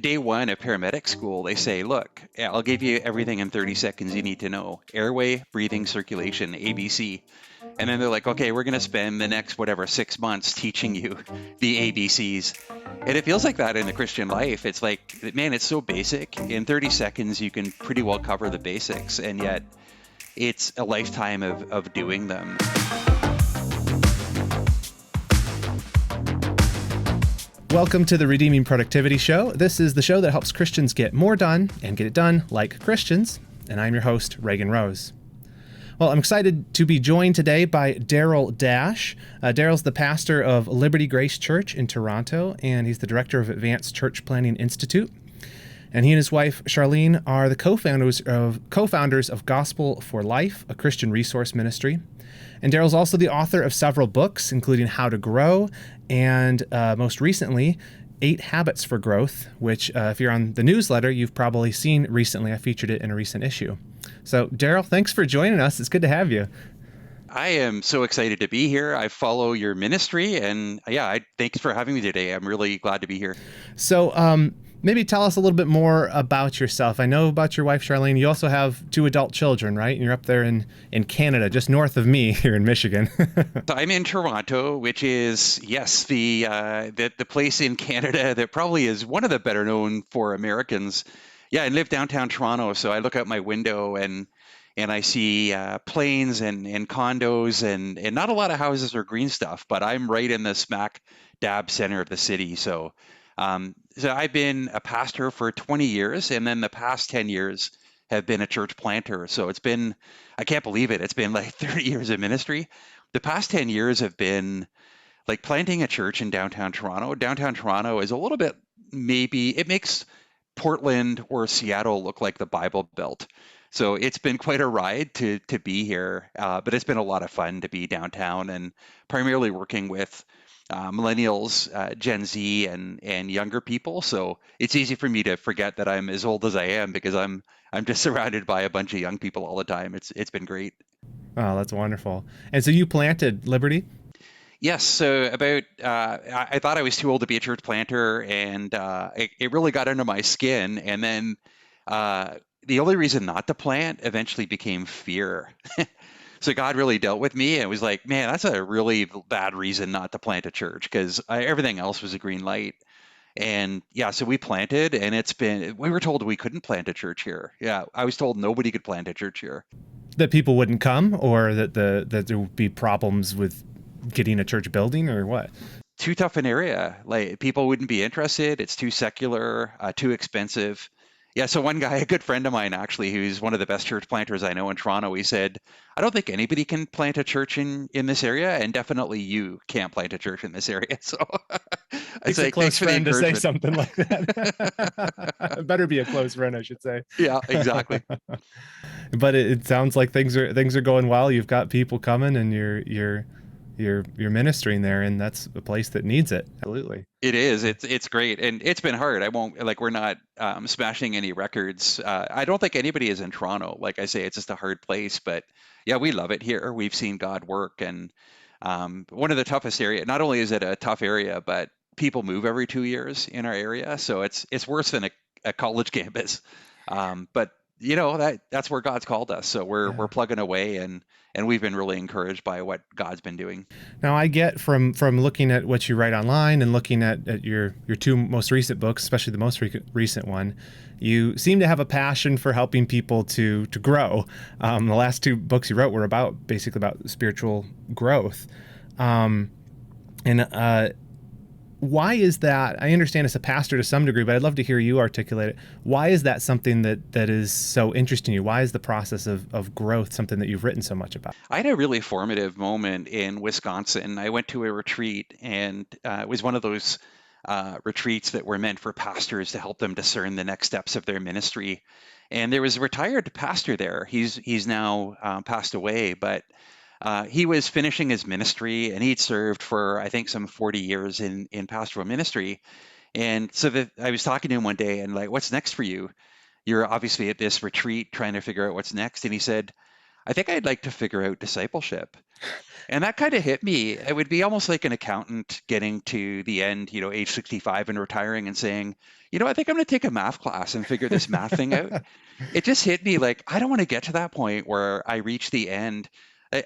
Day one of paramedic school, they say, look, I'll give you everything in 30 seconds you need to know. Airway, breathing, circulation, ABC. And then they're like, okay, we're going to spend the next, 6 months teaching you the ABCs. And it feels like that in the Christian life. It's like, man, it's so basic. In 30 seconds, you can pretty well cover the basics. And yet it's a lifetime of doing them. Welcome to the Redeeming Productivity Show. This is the show that helps Christians get more done and get it done like Christians. And I'm your host, Reagan Rose. Well, I'm excited to be joined today by Darryl Dash. Darryl's the pastor of Liberty Grace Church in Toronto, and he's the director of Advanced Church Planning Institute. And he and his wife, Charlene, are the co-founders of Gospel for Life, a Christian resource ministry. And Darryl's also the author of several books, including How to Grow, and most recently, 8 Habits for Growth, which if you're on the newsletter, you've probably seen recently. I featured it in a recent issue. So, Darryl, thanks for joining us. It's good to have you. I am so excited to be here. I follow your ministry, and thanks for having me today. I'm really glad to be here. So, maybe tell us a little bit more about yourself. I know about your wife, Charlene. You also have 2 adult children, right? And you're up there in Canada, just north of me here in Michigan. So I'm in Toronto, which is, yes, the place in Canada that probably is one of the better known for Americans. Yeah, I live downtown Toronto, so I look out my window and I see planes and condos and not a lot of houses or green stuff, but I'm right in the smack dab center of the city. So I've been a pastor for 20 years, and then the past 10 years have been a church planter. So it's been, I can't believe it, it's been like 30 years of ministry. The past 10 years have been like planting a church in downtown Toronto. Downtown Toronto is a little bit, maybe, it makes Portland or Seattle look like the Bible Belt. So it's been quite a ride to be here, but it's been a lot of fun to be downtown and primarily working with millennials, Gen Z, and younger people. So it's easy for me to forget that I'm as old as I am because I'm just surrounded by a bunch of young people all the time. It's been great. Oh, that's wonderful. And so you planted Liberty? Yes. So I thought I was too old to be a church planter, and it really got under my skin. And then the only reason not to plant eventually became fear. So God really dealt with me and was like, man, that's a really bad reason not to plant a church because everything else was a green light. And yeah, so we planted, and we were told we couldn't plant a church here. Yeah, I was told nobody could plant a church here. That people wouldn't come, or that there would be problems with getting a church building, or what? Too tough an area. Like people wouldn't be interested. It's too secular, too expensive. Yeah, so one guy, a good friend of mine actually, who's one of the best church planters I know in Toronto, he said, I don't think anybody can plant a church in this area, and definitely you can't plant a church in this area. So I say, close friend to say something like that. Better be a close friend, I should say. Yeah, exactly. But it sounds like things are going well. You've got people coming, and you're ministering there, and that's a place that needs it. Absolutely. It is. It's great. And it's been hard. We're not smashing any records. I don't think anybody is in Toronto. Like I say, it's just a hard place, but yeah, we love it here. We've seen God work, and one of the toughest area, not only is it a tough area, but people move every 2 years in our area. So it's worse than a college campus. But you know, that's where God's called us. So we're plugging away, and we've been really encouraged by what God's been doing. Now, I get from looking at what you write online and looking at your 2 most recent books, especially the most recent one, you seem to have a passion for helping people to grow. The last 2 books you wrote were basically about spiritual growth. Why is that? I understand as a pastor to some degree, but I'd love to hear you articulate it. Why is that something that is so interesting to you? Why is the process of growth something that you've written so much about? I had a really formative moment in Wisconsin. I went to a retreat, and it was one of those retreats that were meant for pastors to help them discern the next steps of their ministry. And there was a retired pastor there. He's now passed away, but he was finishing his ministry, and he'd served for, I think, some 40 years in pastoral ministry. And so I was talking to him one day and like, what's next for you? You're obviously at this retreat trying to figure out what's next. And he said, I think I'd like to figure out discipleship. And that kind of hit me. It would be almost like an accountant getting to the end, age 65 and retiring and saying, I think I'm going to take a math class and figure this math thing out. It just hit me like, I don't want to get to that point where I reach the end.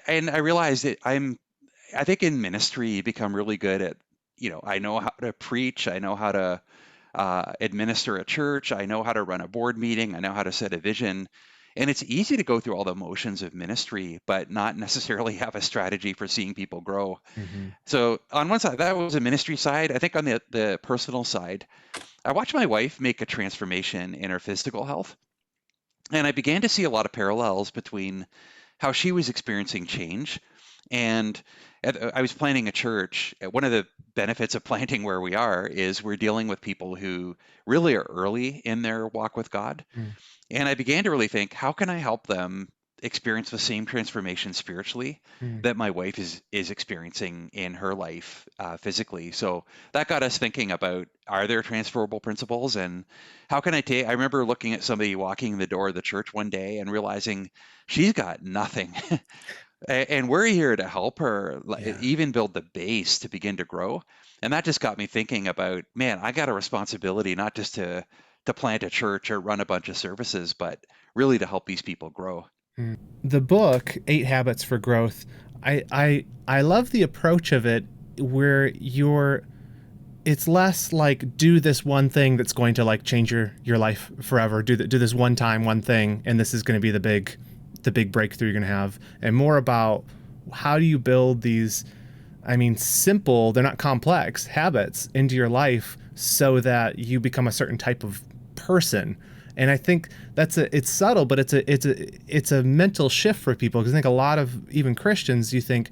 And I realized that I think in ministry, you become really good at, I know how to preach, I know how to administer a church. I know how to run a board meeting. I know how to set a vision. And it's easy to go through all the motions of ministry, but not necessarily have a strategy for seeing people grow. Hmm. So on one side, that was a ministry side. I think on the personal side, I watched my wife make a transformation in her physical health. And I began to see a lot of parallels between how she was experiencing change. And I was planting a church. One of the benefits of planting where we are is we're dealing with people who really are early in their walk with God. And I began to really think, how can I help them experience the same transformation spiritually Mm-hmm. that my wife is experiencing in her life physically? So that got us thinking about, are there transferable principles, and how can I take? I remember looking at somebody walking in the door of the church one day and realizing she's got nothing. And we're here to help her Yeah. even build the base to begin to grow. And that just got me thinking about, man, I got a responsibility not just to plant a church or run a bunch of services, but really to help these people grow. The book, Eight Habits for Growth, I love the approach of it where it's less like do this one thing that's going to like change your life forever. Do this one time, one thing, and this is going to be the big breakthrough you're going to have, and more about how do you build these, I mean, simple, they're not complex habits into your life so that you become a certain type of person. And I think it's subtle, but it's a mental shift for people, because I think a lot of even Christians, you think,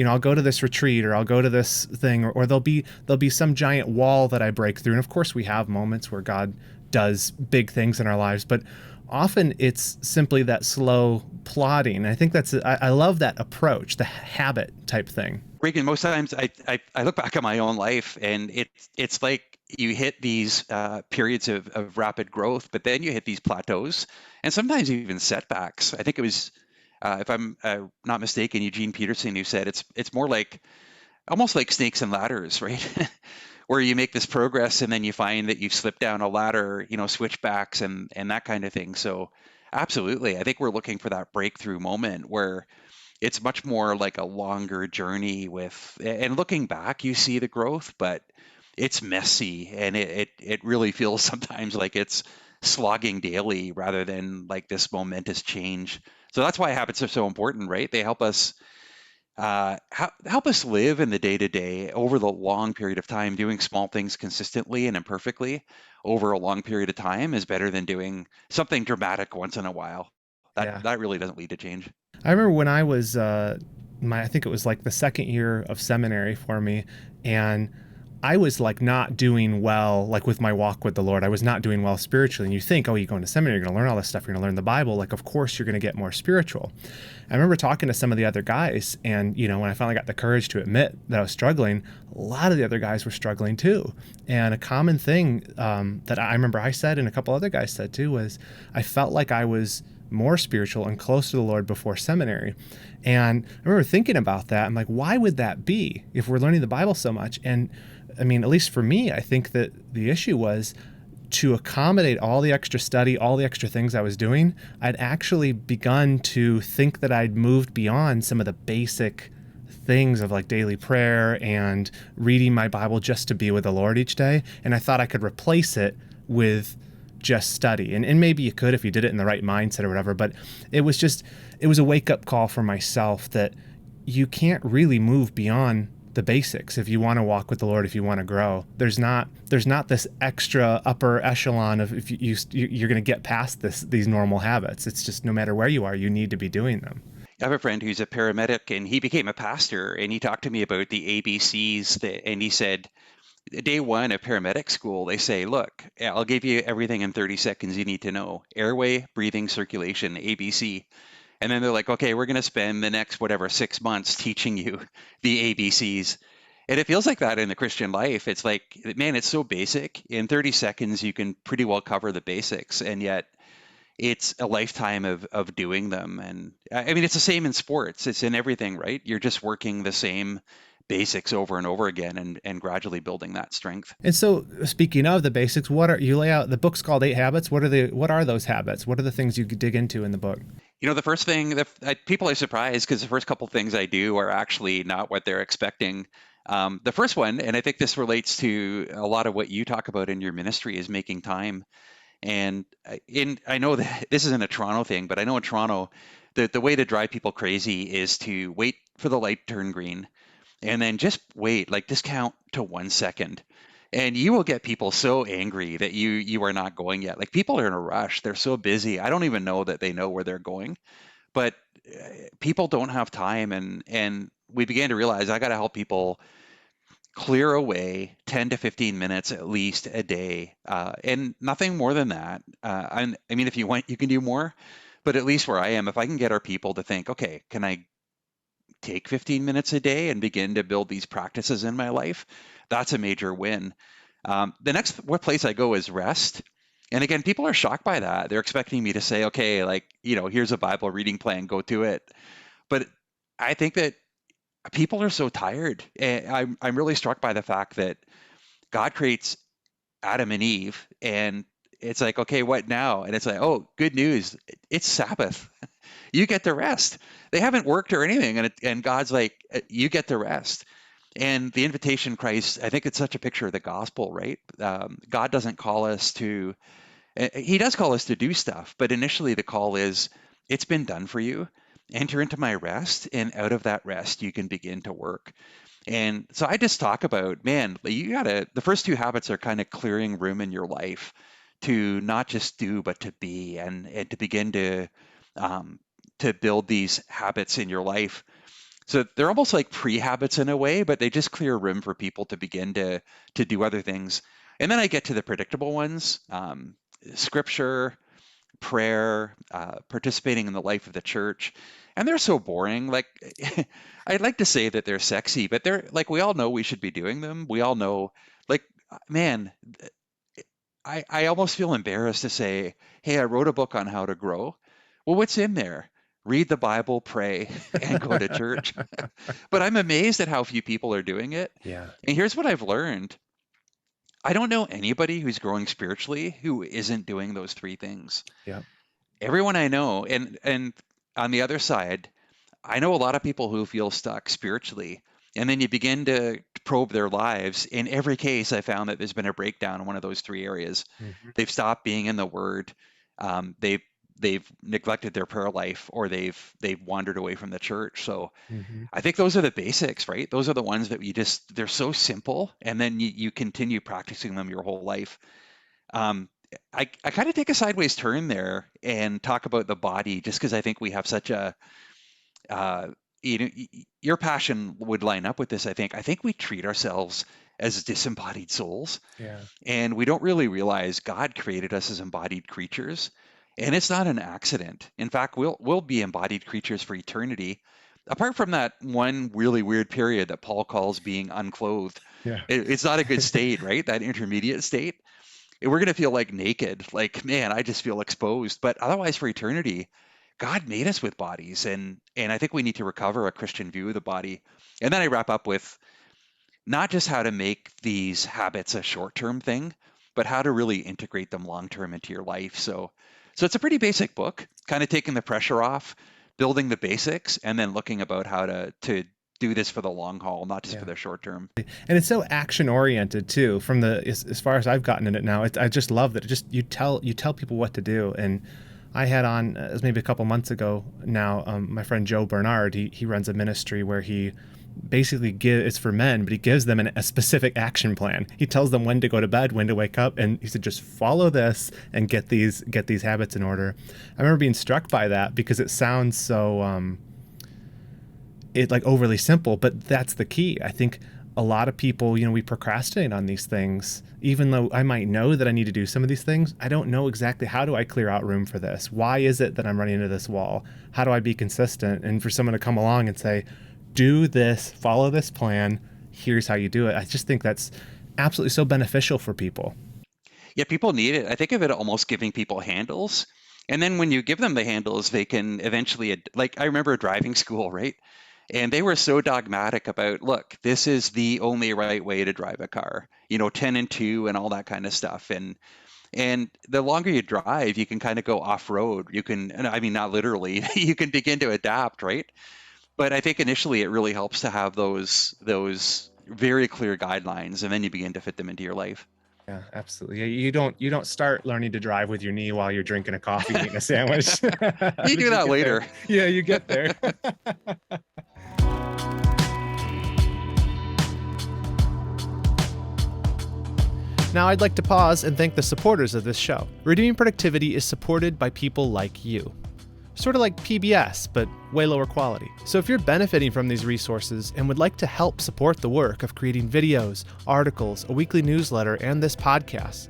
I'll go to this retreat or I'll go to this thing, or there'll be some giant wall that I break through. And of course we have moments where God does big things in our lives, but often it's simply that slow plodding. I think I love that approach, the habit type thing. Reagan, most times I look back at my own life, and it's like you hit these periods of rapid growth, but then you hit these plateaus and sometimes even setbacks. I think it was, if I'm not mistaken, Eugene Peterson who said it's more like almost like snakes and ladders, right? Where you make this progress and then you find that you've slipped down a ladder, switchbacks and that kind of thing. So absolutely, I think we're looking for that breakthrough moment where it's much more like a longer journey and looking back, you see the growth, but it's messy, and it really feels sometimes like it's slogging daily rather than like this momentous change. So that's why habits are so important, right? They help us help us live in the day to day over the long period of time. Doing small things consistently and imperfectly over a long period of time is better than doing something dramatic once in a while. That Yeah. that really doesn't lead to change. I remember when I was I think it was like the second year of seminary for me, and I was like not doing well, like with my walk with the Lord. I was not doing well spiritually. And you think, oh, you go into seminary, you're going to learn all this stuff, you're going to learn the Bible. Like, of course, you're going to get more spiritual. I remember talking to some of the other guys, and when I finally got the courage to admit that I was struggling, a lot of the other guys were struggling too. And a common thing that I remember I said, and a couple other guys said too, was I felt like I was more spiritual and close to the Lord before seminary. And I remember thinking about that. I'm like, why would that be if we're learning the Bible so much? And I mean, at least for me, I think that the issue was to accommodate all the extra study, all the extra things I was doing. I'd actually begun to think that I'd moved beyond some of the basic things of like daily prayer and reading my Bible just to be with the Lord each day. And I thought I could replace it with just study. And maybe you could if you did it in the right mindset or whatever. But it was a wake up call for myself that you can't really move beyond the basics if you want to walk with the Lord, if you want to grow. There's not this extra upper echelon of if you're going to get past these normal habits. It's just no matter where you are, you need to be doing them. I have a friend who's a paramedic, and he became a pastor, and he talked to me about the ABCs and he said, day one of paramedic school, they say, look, I'll give you everything in 30 seconds you need to know: airway, breathing, circulation, ABC. And then they're like, okay, we're going to spend the next, whatever, 6 months teaching you the ABCs. And it feels like that in the Christian life. It's like, man, it's so basic. In 30 seconds, you can pretty well cover the basics. And yet it's a lifetime of doing them. And I mean, it's the same in sports. It's in everything, right? You're just working the same basics over and over again and gradually building that strength. And so, speaking of the basics, what are you lay out? The book's called Eight Habits. What are those habits? What are the things you dig into in the book? The first thing that people are surprised because the first couple things I do are actually not what they're expecting. The first one, and I think this relates to a lot of what you talk about in your ministry, is making time. And I know that this isn't a Toronto thing, but I know in Toronto, the way to drive people crazy is to wait for the light to turn green and then just wait, like just count to 1 second. And you will get people so angry that you are not going yet. Like people are in a rush. They're so busy. I don't even know that they know where they're going. But people don't have time and we began to realize I got to help people clear away 10 to 15 minutes at least a day, and nothing more than that. I mean, if you want, you can do more, but at least where I am, if I can get our people to think, okay, can I take 15 minutes a day and begin to build these practices in my life? That's a major win. The next place I go is rest. And again, people are shocked by that. They're expecting me to say, okay, like, here's a Bible reading plan, go to it. But I think that people are so tired. And I'm really struck by the fact that God creates Adam and Eve, and it's like, okay, what now? And it's like, oh, good news, it's Sabbath. You get to rest. They haven't worked or anything, and God's like, you get to rest. And the invitation Christ, I think it's such a picture of the gospel, right? God doesn't call us to, he does call us to do stuff, but initially the call is, it's been done for you. Enter into my rest, and out of that rest, you can begin to work. And so I just talk about, man, the first two habits are kind of clearing room in your life to not just do, but to be, and to begin um, to build these habits in your life. So they're almost like pre-habits in a way, but they just clear room for people to begin to do other things. And then I get to the predictable ones, scripture, prayer, participating in the life of the church. And they're so boring. Like, I'd like to say that they're sexy, but they're like, we all know we should be doing them. We all know, like, man, I almost feel embarrassed to say, hey, I wrote a book on how to grow. Well, what's in there? Read the Bible, pray, and go to church. But I'm amazed at how few people are doing it. Yeah. And here's what I've learned. I don't know anybody who's growing spiritually who isn't doing those three things. Yeah. Everyone I know, and on the other side, I know a lot of people who feel stuck spiritually. And then you begin to probe their lives. In every case, I found that there's been a breakdown in one of those three areas. Mm-hmm. They've stopped being in the Word. They've neglected their prayer life, or they've wandered away from the church. So Mm-hmm. I think those are the basics, right? Those are the ones that they're so simple, and then you continue practicing them your whole life. Um, I kind of take a sideways turn there and talk about the body, just because I think we have such a, uh, your passion would line up with this. I think we treat ourselves as disembodied souls, Yeah. and we don't really realize God created us as embodied creatures, and it's not an accident. In fact, we'll be embodied creatures for eternity. Apart from that one really weird period that Paul calls being unclothed, Yeah. it's not a good state, right? That intermediate state. We're going to feel like naked, like, man, I just feel exposed. But otherwise, for eternity, God made us with bodies, and I think we need to recover a Christian view of the body. And then I wrap up with not just how to make these habits a short-term thing, but how to really integrate them long-term into your life. So it's a pretty basic book, kind of taking the pressure off, building the basics, and then looking about how to do this for the long haul, not just for the short term. And it's so action oriented too. From as far as I've gotten in it now, I just love that. It just you tell people what to do. And I had on, it was maybe a couple months ago now, my friend Joe Bernard. He runs a ministry where he basically it's for men, but he gives them a specific action plan. He tells them when to go to bed, when to wake up, and he said just follow this and get these habits in order. I remember being struck by that because it sounds so it like overly simple, but that's the key. I think a lot of people, we procrastinate on these things. Even though I might know that I need to do some of these things, I don't know exactly how do I clear out room for this? Why is it that I'm running into this wall? How do I be consistent? And for someone to come along and say, do this, follow this plan, here's how you do it. I just think that's absolutely so beneficial for people. Yeah, people need it. I think of it almost giving people handles. And then when you give them the handles, they can eventually, like I remember driving school, right? And they were so dogmatic about, look, this is the only right way to drive a car, 10 and 2 and all that kind of stuff. And the longer you drive, you can kind of go off road. You can, and I mean, not literally, you can begin to adapt, right? But I think initially it really helps to have those very clear guidelines, and then you begin to fit them into your life. Yeah, absolutely. Yeah, you don't start learning to drive with your knee while you're drinking a coffee and eating a sandwich. You But do you that get there. later. Yeah, you get there. Now, I'd like to pause and thank the supporters of this show. Redeeming Productivity is supported by people like you. Sort of like PBS, but way lower quality. So if you're benefiting from these resources and would like to help support the work of creating videos, articles, a weekly newsletter, and this podcast,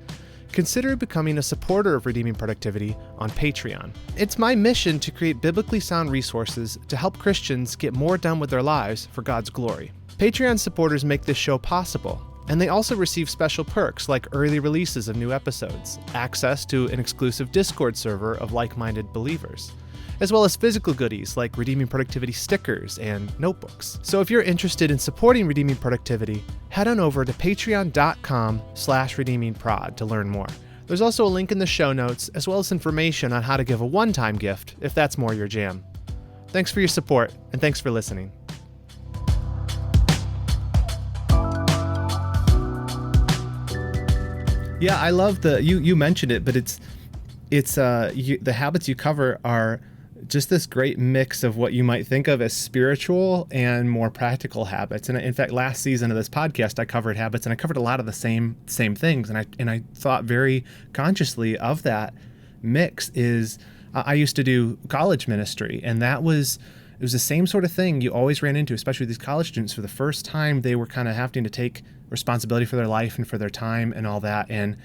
consider becoming a supporter of Redeeming Productivity on Patreon. It's my mission to create biblically sound resources to help Christians get more done with their lives for God's glory. Patreon supporters make this show possible, and they also receive special perks like early releases of new episodes, access to an exclusive Discord server of like-minded believers, as well as physical goodies like Redeeming Productivity stickers and notebooks. So if you're interested in supporting Redeeming Productivity, head on over to patreon.com/redeemingprod to learn more. There's also a link in the show notes, as well as information on how to give a one-time gift if that's more your jam. Thanks for your support, and thanks for listening. Yeah, I love you mentioned it, but the habits you cover are just this great mix of what you might think of as spiritual and more practical habits. And in fact, last season of this podcast, I covered habits, and I covered a lot of the same things. And I thought very consciously of that mix. I used to do college ministry, and it was the same sort of thing you always ran into, especially these college students. For the first time, they were kind of having to take responsibility for their life and for their time and all that. And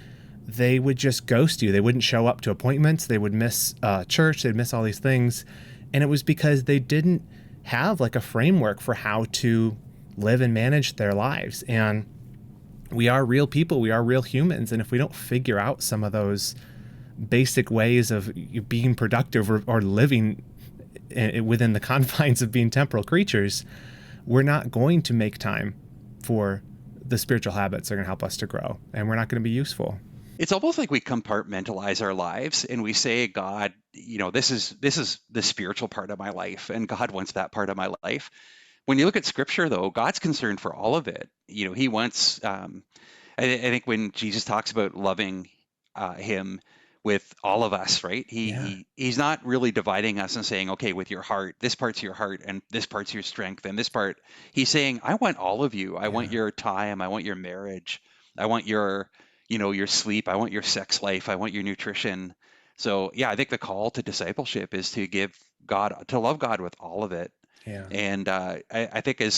they would just ghost you. They wouldn't show up to appointments. They would miss church. They'd miss all these things. And it was because they didn't have like a framework for how to live and manage their lives. And we are real people. We are real humans. And if we don't figure out some of those basic ways of being productive or living within the confines of being temporal creatures, we're not going to make time for the spiritual habits that are going to help us to grow, and we're not going to be useful. It's almost like we compartmentalize our lives and we say, God, this is the spiritual part of my life, and God wants that part of my life. When you look at Scripture, though, God's concerned for all of it. He wants. I think when Jesus talks about loving Him with all of us, right? He's not really dividing us and saying, okay, with your heart, this part's your heart and this part's your strength and this part. He's saying, I want all of you. I want your time. I want your marriage. I want your sleep. I want your sex life. I want your nutrition. So yeah, I think the call to discipleship is to love God with all of it. Yeah. And I think I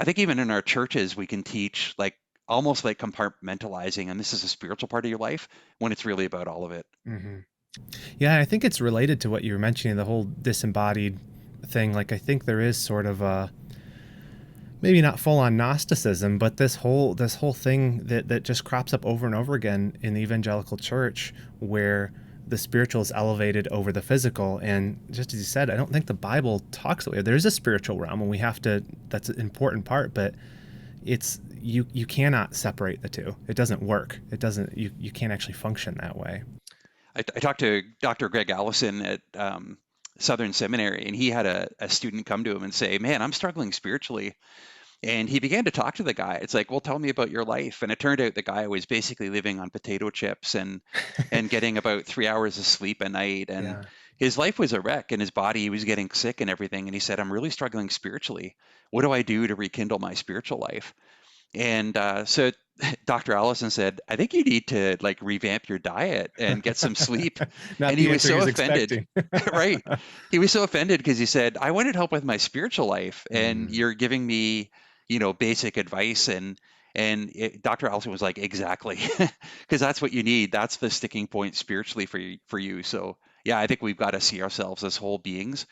think even in our churches, we can teach almost like compartmentalizing, and this is a spiritual part of your life when it's really about all of it. Mm-hmm. Yeah, I think it's related to what you were mentioning, the whole disembodied thing. Like, I think there is sort of a, maybe not full on Gnosticism, but this whole thing that just crops up over and over again in the evangelical church, where the spiritual is elevated over the physical. And just as you said, I don't think the Bible talks that way. There's a spiritual realm, and that's an important part, but you cannot separate the two. It doesn't work. You can't actually function that way. I talked to Dr. Greg Allison at Southern Seminary, and he had a student come to him and say, man, I'm struggling spiritually. And he began to talk to the guy. It's like, well, tell me about your life. And it turned out the guy was basically living on potato chips and getting about 3 hours of sleep a night. And his life was a wreck, and his body, he was getting sick and everything. And he said, I'm really struggling spiritually. What do I do to rekindle my spiritual life? And so Dr. Allison said, I think you need to revamp your diet and get some sleep. And he was so offended. Right. He was so offended because he said, I wanted help with my spiritual life, and you're giving me, basic advice. And Dr. Allison was like, exactly, because that's what you need. That's the sticking point spiritually for you. So yeah, I think we've got to see ourselves as whole beings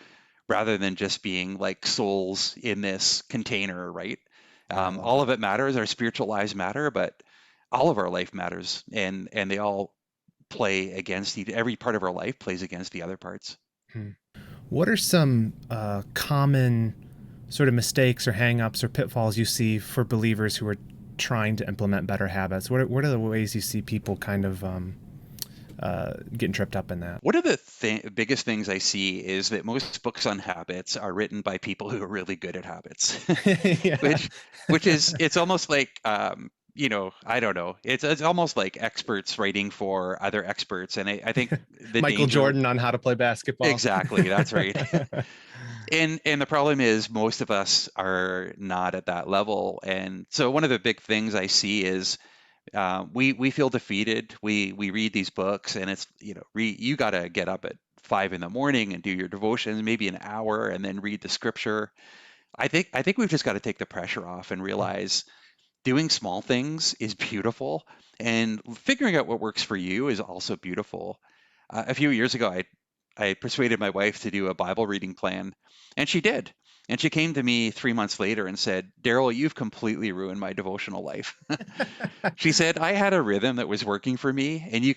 rather than just being like souls in this container, right? All of it matters. Our spiritual lives matter, but all of our life matters, and they all play against every part of our life plays against the other parts. Hmm. What are some common sort of mistakes or hangups or pitfalls you see for believers who are trying to implement better habits? What are the ways you see people kind of getting tripped up in that? One of the biggest things I see is that most books on habits are written by people who are really good at habits, Yeah. which which is it's almost like I don't know. It's almost like experts writing for other experts, and I think the Michael danger Jordan on how to play basketball. exactly that's right. And the problem is most of us are not at that level, and so one of the big things I see is we feel defeated. We read these books, and it's you got to get up at 5 in the morning and do your devotions, maybe an hour, and then read the scripture. I think we've just got to take the pressure off and realize doing small things is beautiful, and figuring out what works for you is also beautiful. A few years ago, I persuaded my wife to do a Bible reading plan, and she did. And she came to me 3 months later and said, Darryl, you've completely ruined my devotional life. She said, I had a rhythm that was working for me, and you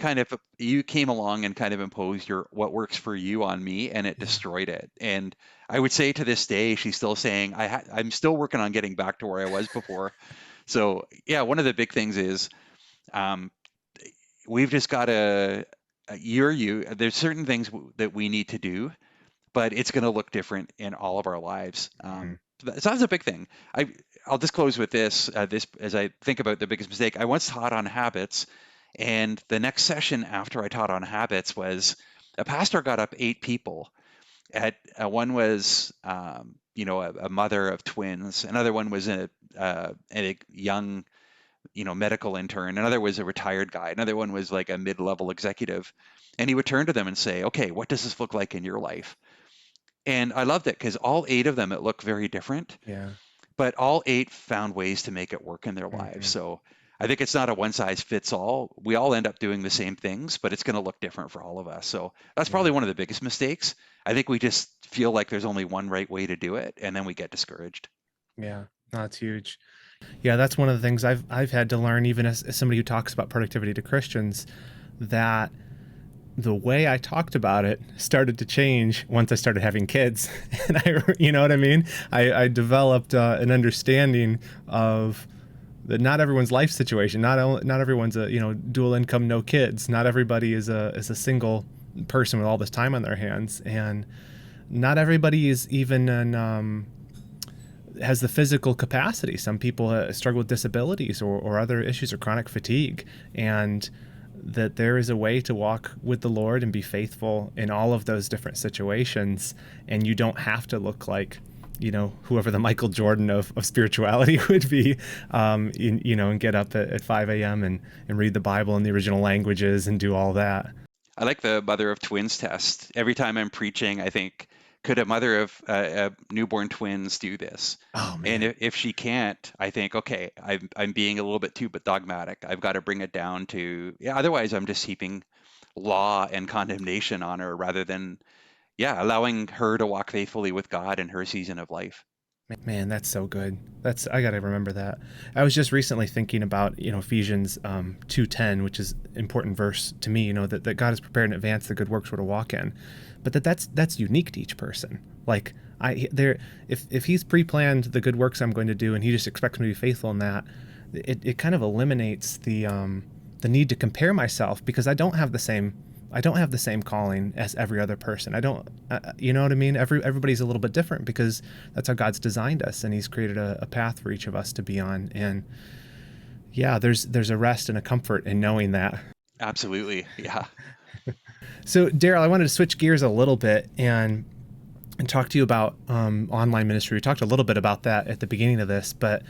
came along and kind of imposed your what works for you on me, and it Yeah. destroyed it. And I would say to this day, she's still saying, I'm still working on getting back to where I was before. So yeah, one of the big things is um, we've just got to there's certain things that we need to do, but it's going to look different in all of our lives. Mhm. So that's a big thing. I'll just close with this. This as I think about the biggest mistake. I once taught on habits, and the next session after I taught on habits was a pastor got up 8 people. At one was a mother of twins. Another one was a young medical intern. Another was a retired guy. Another one was like a mid-level executive. And he would turn to them and say, "Okay, what does this look like in your life?" And I loved it because all 8 of them, it looked very different, Yeah. but all 8 found ways to make it work in their lives. Hmm. So I think it's not a one size fits all. We all end up doing the same things, but it's going to look different for all of us. So that's Yeah. probably one of the biggest mistakes. I think we just feel like there's only one right way to do it, and then we get discouraged. Yeah. No, that's huge. Yeah, that's one of the things I've had to learn, even as somebody who talks about productivity to Christians, that the way I talked about it started to change once I started having kids. And you know what I mean? I developed an understanding of that not everyone's life situation, not everyone's a, dual income, no kids. Not everybody is a single person with all this time on their hands. And not everybody is even has the physical capacity. Some people struggle with disabilities or other issues or chronic fatigue. And that there is a way to walk with the Lord and be faithful in all of those different situations. And you don't have to look like, whoever the Michael Jordan of spirituality would be, and get up at 5 a.m. and read the Bible in the original languages and do all that. I like the mother of twins test. Every time I'm preaching, I think, could a mother of newborn twins do this? Oh, And man. if she can't, I think, okay, I'm being a little bit too dogmatic. I've got to bring it down to, yeah, otherwise I'm just heaping law and condemnation on her rather than, yeah, allowing her to walk faithfully with God in her season of life. Man, that's so good. I got to remember that. I was just recently thinking about, Ephesians 2:10, which is an important verse to me, that God has prepared in advance the good works we're to walk in. But that's unique to each person. Like if he's pre-planned the good works I'm going to do and he just expects me to be faithful in that, it kind of eliminates the need to compare myself because I don't have the same calling as every other person. I don't, you know what I mean? Everybody's a little bit different because that's how God's designed us, and He's created a path for each of us to be on. And yeah, there's a rest and a comfort in knowing that. Absolutely. Yeah. So, Darryl, I wanted to switch gears a little bit and talk to you about online ministry. We talked a little bit about that at the beginning of this, but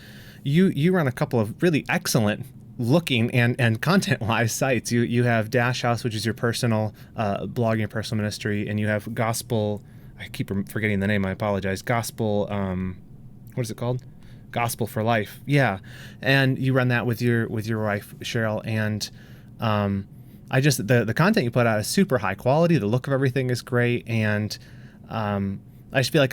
you run a couple of really excellent looking and content-wise sites. You have Dash House, which is your personal blogging and personal ministry, and you have Gospel. I keep forgetting the name. I apologize. Gospel. What is it called? Gospel for Life. Yeah, and you run that with your wife Cheryl. And I just the content you put out is super high quality. The look of everything is great, and I just feel like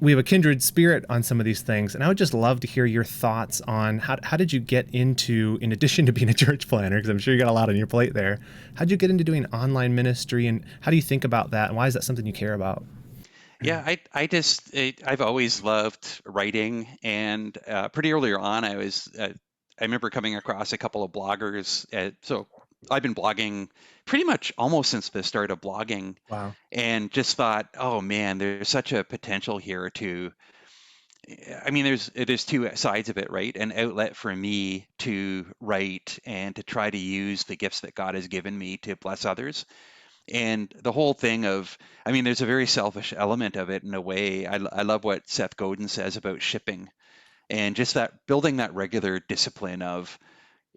we have a kindred spirit on some of these things, and I would just love to hear your thoughts on how did you get into, in addition to being a church planner, because I'm sure you got a lot on your plate there, how did you get into doing online ministry, and how do you think about that, and why is that something you care about? Yeah, I've always loved writing, and pretty earlier on, I remember coming across a couple of bloggers. So I've been blogging pretty much almost since the start of blogging, Wow. and just thought, oh man, there's such a potential here to. I mean, there's two sides of it, right? An outlet for me to write and to try to use the gifts that God has given me to bless others. And the whole thing of, I mean, there's a very selfish element of it in a way. I love what Seth Godin says about shipping and just that building that regular discipline of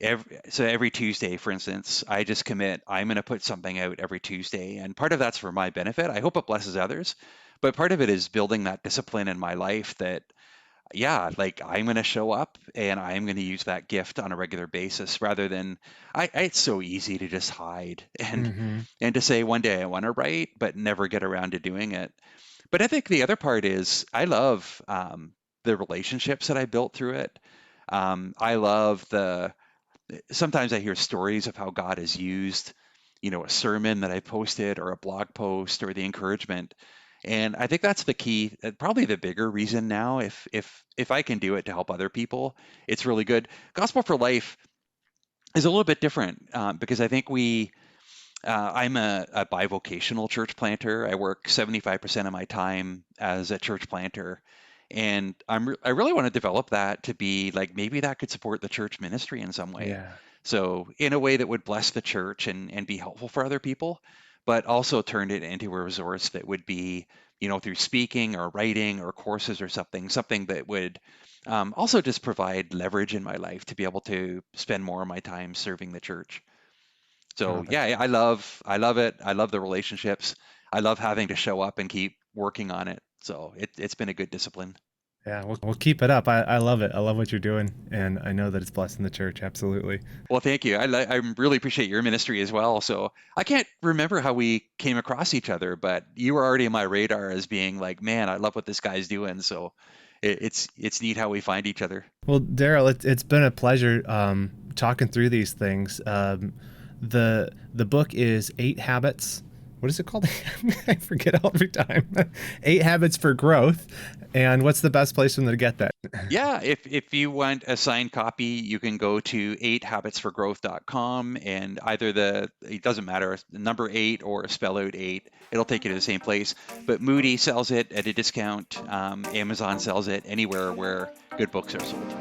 every Tuesday, for instance, I just commit, I'm going to put something out every Tuesday. And part of that's for my benefit. I hope it blesses others. But part of it is building that discipline in my life that yeah, like I'm going to show up and I'm going to use that gift on a regular basis rather than it's so easy to just hide Mm-hmm. and to say one day I want to write, but never get around to doing it. But I think the other part is I love the relationships that I built through it. I love sometimes I hear stories of how God has used, a sermon that I posted or a blog post or the encouragement. And I think that's the key, probably the bigger reason now. If I can do it to help other people, it's really good. Gospel for Life is a little bit different because I think I'm a bivocational church planter. I work 75% of my time as a church planter, and I really want to develop that to be like maybe that could support the church ministry in some way. Yeah. So in a way that would bless the church and be helpful for other people, but also turn it into a resource that would be, through speaking or writing or courses or something that would also just provide leverage in my life to be able to spend more of my time serving the church. Oh, So that's yeah, I love it. I love the relationships. I love having to show up and keep working on it. So it's been a good discipline. yeah. We'll keep it up. I love it. I love what you're doing, and I know that it's blessing the church. Absolutely. Well, thank you. I really appreciate your ministry as well. So I can't remember how we came across each other, but you were already on my radar as being like, man, I love what this guy's doing. So it's neat how we find each other. Well, Darryl, it's been a pleasure talking through these things. The book is Eight Habits. What is it called? I forget every time. Eight Habits for Growth. And what's the best place for them to get that? Yeah, if you want a signed copy, you can go to 8habitsforgrowth.com and it doesn't matter, number 8 or spell out 8, it'll take you to the same place. But Moody sells it at a discount. Amazon sells it anywhere where good books are sold.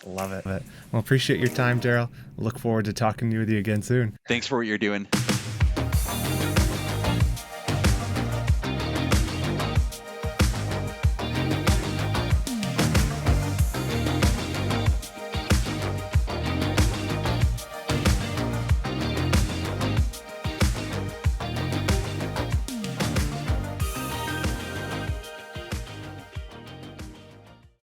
Love it. Well, appreciate your time, Darryl. Look forward to talking with you again soon. Thanks for what you're doing.